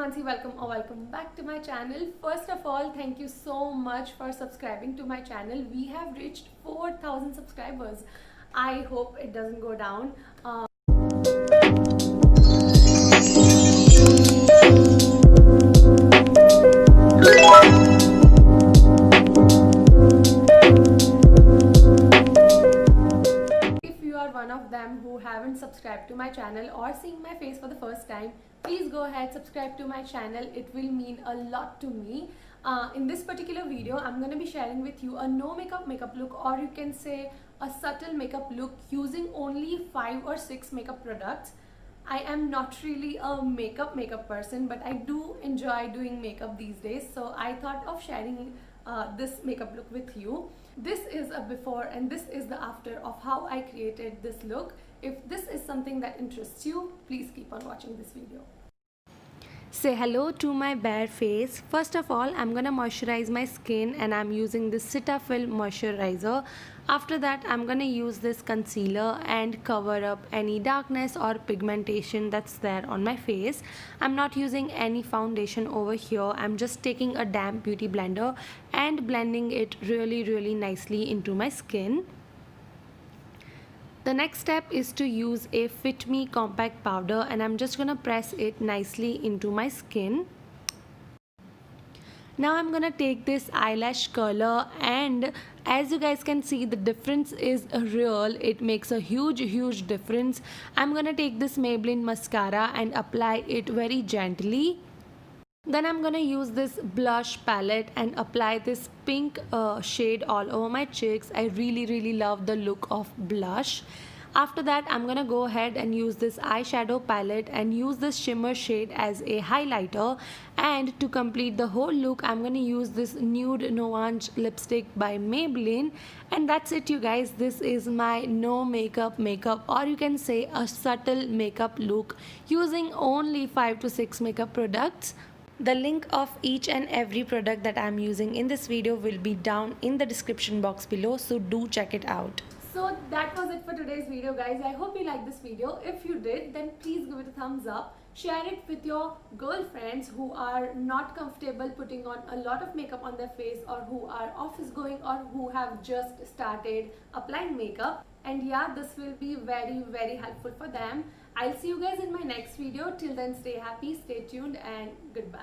Mansi, welcome or welcome back to my channel. First of all, thank you so much for subscribing to my channel. We have reached 4,000 subscribers. I hope it doesn't go down. One of them who haven't subscribed to my channel or seeing my face for the first time, please go ahead, subscribe to my channel. It will mean a lot to me. In this particular video, I'm going to be sharing with you a no makeup look, or you can say a subtle makeup look using only 5 or 6 makeup products. I am not really a makeup person, but I do enjoy doing makeup these days, so I thought of sharing this makeup look with you. This is a before and this is the after of how I created this look. If this is something that interests you, please keep on watching this video. Say hello to my bare face. First of all, I'm gonna moisturize my skin and I'm using this Cetaphil moisturizer. After that, I'm gonna use this concealer and cover up any darkness or pigmentation that's there on my face. I'm not using any foundation over here. I'm just taking a damp beauty blender and blending it really nicely into my skin. The next step is to use a Fit Me compact powder, and I'm just gonna press it nicely into my skin. Now I'm gonna take this eyelash curler, and as you guys can see, the difference is real. It makes a huge difference. I'm gonna take this Maybelline mascara and apply it very gently. Then I'm gonna use this blush palette and apply this pink shade all over my cheeks. I really love the look of blush. After that, I'm gonna go ahead and use this eyeshadow palette and use this shimmer shade as a highlighter. And to complete the whole look, I'm gonna use this nude Nuance lipstick by Maybelline. And that's it, you guys. This is my no makeup, or you can say a subtle makeup look using only 5 to 6 makeup products. The link of each and every product that I'm using in this video will be down in the description box below, so do check it out. So that was it for today's video, guys. I hope you liked this video. If you did, then please give it a thumbs up. Share it with your girlfriends who are not comfortable putting on a lot of makeup on their face, or who are office going, or who have just started applying makeup. And yeah, this will be very helpful for them. I'll see you guys in my next video. Till then, stay happy, stay tuned, and goodbye.